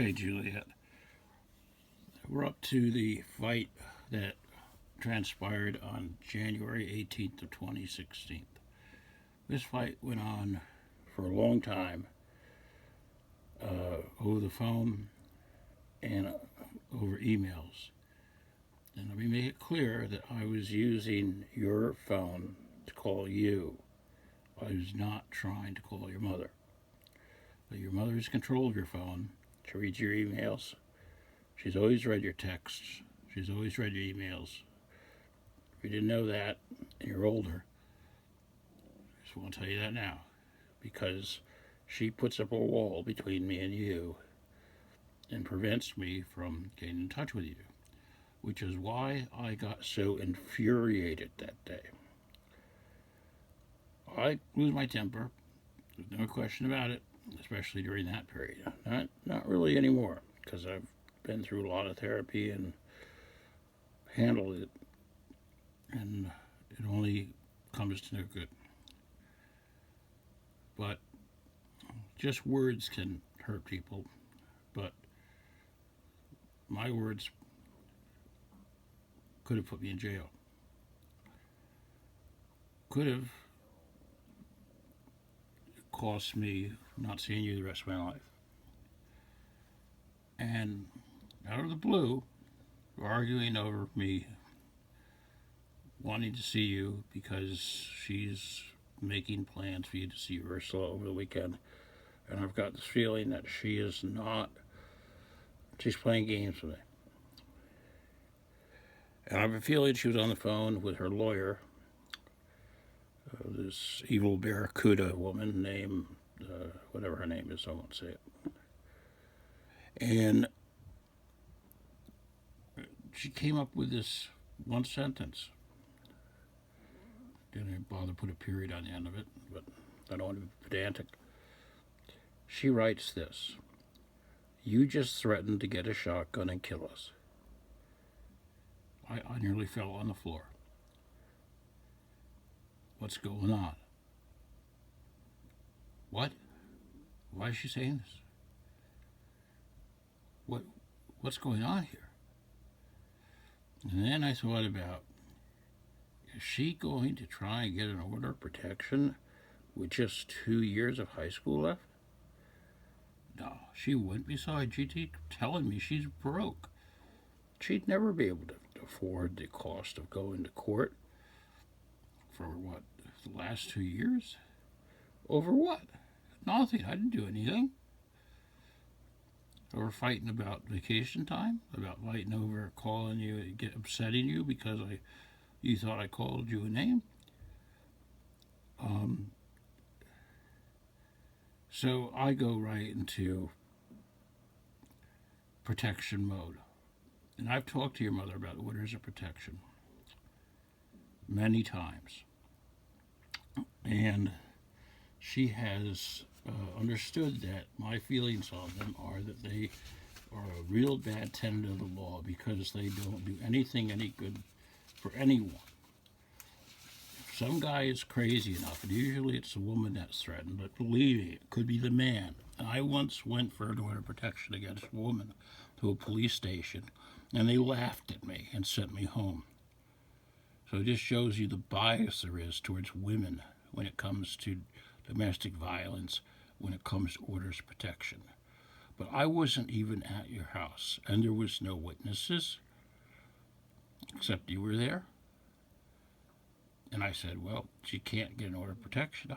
Okay, Juliette. We're up to the fight that transpired on January 18th of 2016. This fight went on for a long time over the phone and over emails. And let me make it clear that I was using your phone to call you. I was not trying to call your mother. But your mother has control of your phone. She reads your emails. She's always read your texts. She's always read your emails. If you didn't know that and you're older, I just want to tell you that now. Because she puts up a wall between me and you and prevents me from getting in touch with you. Which is why I got so infuriated that day. I lose my temper. There's no question about it, especially during that period. Not really anymore, because I've been through a lot of therapy and handled it, and it only comes to no good. But just words can hurt people, but my words could have put me in jail. Could have cost me not seeing you the rest of my life. And out of the blue, we're arguing over me wanting to see you because she's making plans for you to see Ursula over the weekend. And I've got this feeling that she is not, she's playing games with me. And I have a feeling she was on the phone with her lawyer, this evil barracuda woman named, whatever her name is, I won't say it. And she came up with this one sentence. Didn't bother to put a period on the end of it, but I don't want to be pedantic. She writes this: "You just threatened to get a shotgun and kill us." I nearly fell on the floor. What's going on? What? Why is she saying this? What's going on here? And then I thought about, is she going to try and get an order of protection with just 2 years of high school left? No, she wouldn't. Besides, she'd keep telling me she's broke. She'd never be able to afford the cost of going to court for what, the last 2 years? Over what? Nothing. I didn't do anything. Over fighting about vacation time, about fighting over calling you, upsetting you because you thought I called you a name. So I go right into protection mode. And I've talked to your mother about orders of protection many times. And she has understood that my feelings on them are that they are a real bad tenant of the law because they don't do anything any good for anyone. If some guy is crazy enough, and usually it's the woman that's threatened, but believe me, it could be the man. I once went for an order of protection against a woman to a police station, and they laughed at me and sent me home. So it just shows you the bias there is towards women when it comes to domestic violence, when it comes to orders of protection. But I wasn't even at your house, and there was no witnesses, except you were there. And I said, well, she can't get an order of protection.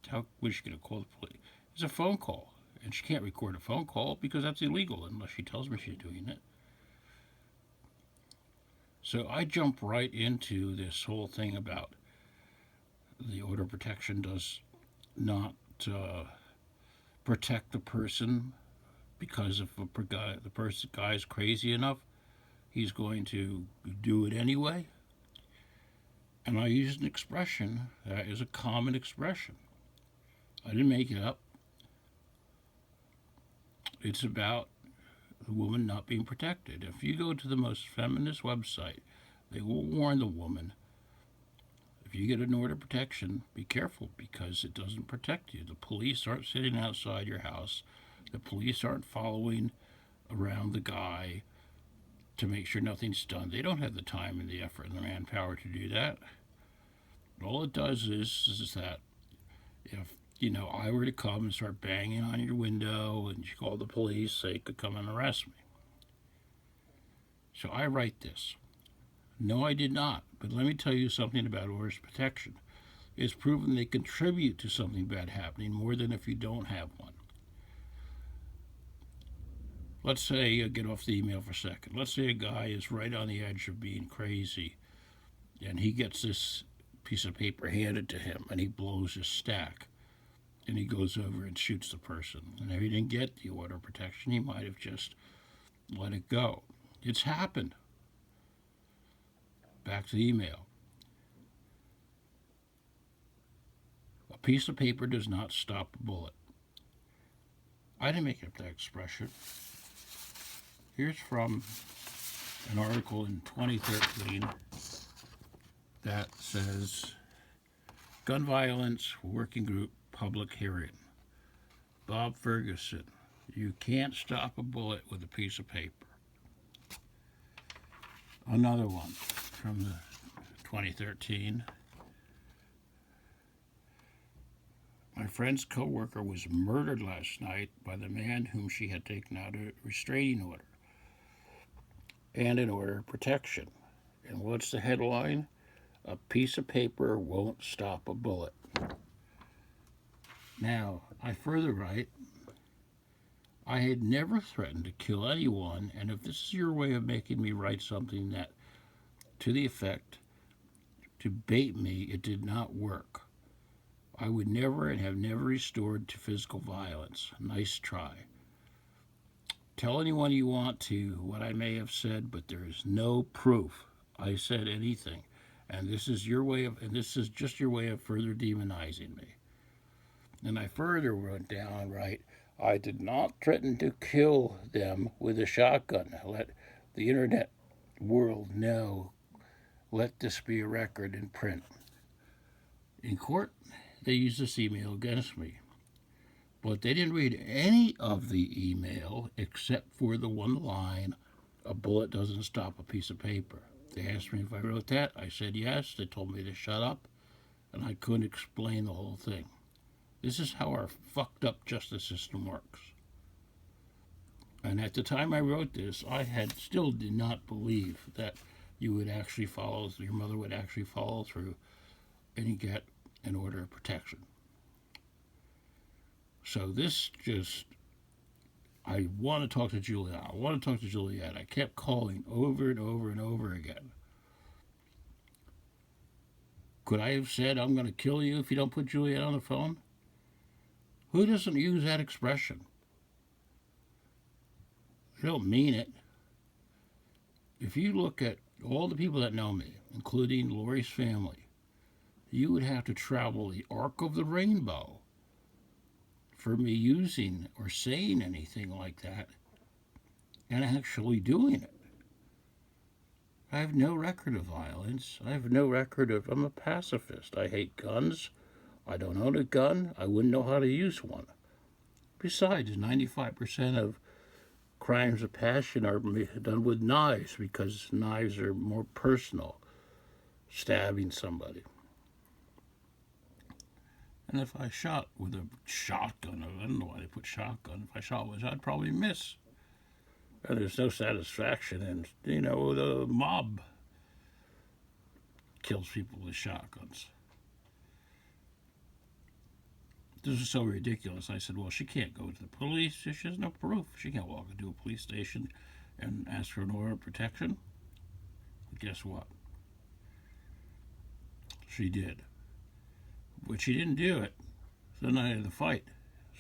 How was she going to call the police? It's a phone call, and she can't record a phone call because that's illegal unless she tells me she's doing it. So I jump right into this whole thing about the order of protection does not protect the person because if the guy's crazy enough, he's going to do it anyway. And I used an expression that is a common expression. I didn't make it up. It's about the woman not being protected. If you go to the most feminist website, they will warn the woman, if you get an order of protection, be careful because it doesn't protect you. The police aren't sitting outside your house. The police aren't following around the guy to make sure nothing's done. They don't have the time and the effort and the manpower to do that. All it does is that if I were to come and start banging on your window and you call the police, they could come and arrest me. So I write this. No, I did not. But let me tell you something about orders of protection. It's proven they contribute to something bad happening more than if you don't have one. Let's say, get off the email for a second. Let's say a guy is right on the edge of being crazy and he gets this piece of paper handed to him and he blows his stack and he goes over and shoots the person. And if he didn't get the order of protection, he might have just let it go. It's happened. Back to the email. A piece of paper does not stop a bullet. I didn't make up that expression. Here's from an article in 2013 that says, Gun Violence Working Group Public Hearing. Bob Ferguson, you can't stop a bullet with a piece of paper. Another one from the 2013. My friend's co-worker was murdered last night by the man whom she had taken out a restraining order and an order of protection. And what's the headline? A piece of paper won't stop a bullet. Now, I further write, I had never threatened to kill anyone, and if this is your way of making me write something that, to the effect, to bait me, it did not work. I would never and have never restored to physical violence. Nice try. Tell anyone you want to what I may have said, but there is no proof I said anything, and this is just your way of further demonizing me. And I further wrote down, right, I did not threaten to kill them with a shotgun. Let the internet world know. Let this be a record in print. In court, they used this email against me. But they didn't read any of the email except for the one line, a bullet doesn't stop a piece of paper. They asked me if I wrote that. I said yes. They told me to shut up, and I couldn't explain the whole thing. This is how our fucked up justice system works. And at the time I wrote this, I still did not believe that your mother would actually follow through and get an order of protection. So this I want to talk to Juliette. I kept calling over and over and over again. Could I have said, I'm going to kill you if you don't put Juliette on the phone? Who doesn't use that expression? I don't mean it. If you look at all the people that know me, including Lori's family, you would have to travel the arc of the rainbow for me using or saying anything like that and actually doing it. I have no record of violence. I'm a pacifist. I hate guns. I don't own a gun. I wouldn't know how to use one. Besides, 95% of crimes of passion are done with knives because knives are more personal, stabbing somebody. And if I shot with a shotgun, I don't know why they put shotgun. If I shot with it, I'd probably miss. And there's no satisfaction in, the mob kills people with shotguns. This is so ridiculous. I said, well, she can't go to the police. She has no proof. She can't walk into a police station and ask for an order of protection. But guess what? She did. But she didn't do it the night of the fight.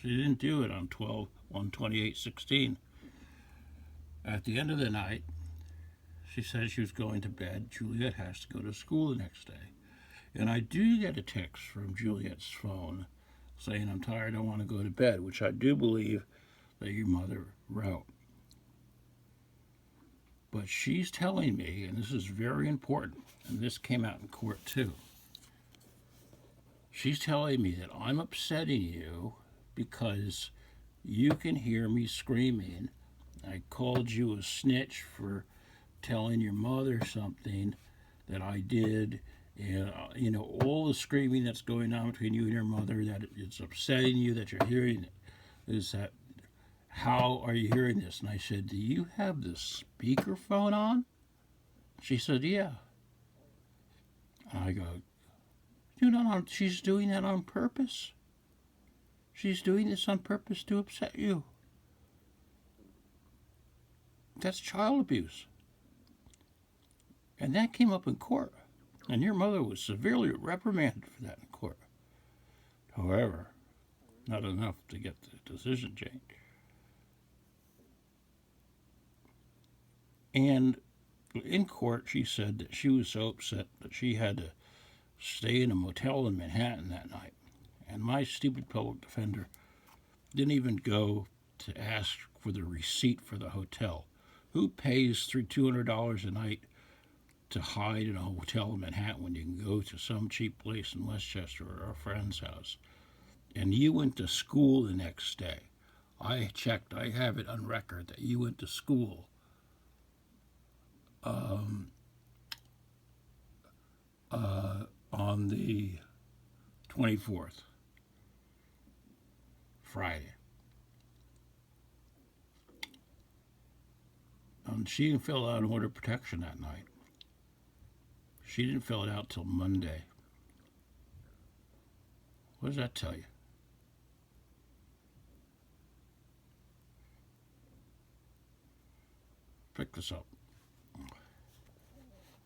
She didn't do it on 12/1/28/16. At the end of the night, she said she was going to bed. Juliette has to go to school the next day. And I do get a text from Juliette's phone saying, I'm tired, I want to go to bed, which I do believe that your mother wrote. But she's telling me, and this is very important, and this came out in court too, she's telling me that I'm upsetting you because You can hear me screaming. I called you a snitch for telling your mother something that I did. And, all the screaming that's going on between you and your mother, that it's upsetting you that you're hearing it. Is that, how are you hearing this? And I said, do you have the speakerphone on? She said, yeah. And I go, she's doing that on purpose. She's doing this on purpose to upset you. That's child abuse. And that came up in court. And your mother was severely reprimanded for that in court. However, not enough to get the decision changed. And in court, she said that she was so upset that she had to stay in a motel in Manhattan that night. And my stupid public defender didn't even go to ask for the receipt for the hotel. Who pays $200 a night to hide in a hotel in Manhattan when you can go to some cheap place in Westchester or a friend's house? And you went to school the next day. I checked, I have it on record that you went to school on the 24th, Friday. She didn't fill out an order of protection that night. She didn't fill it out till Monday. What does that tell you? Pick this up.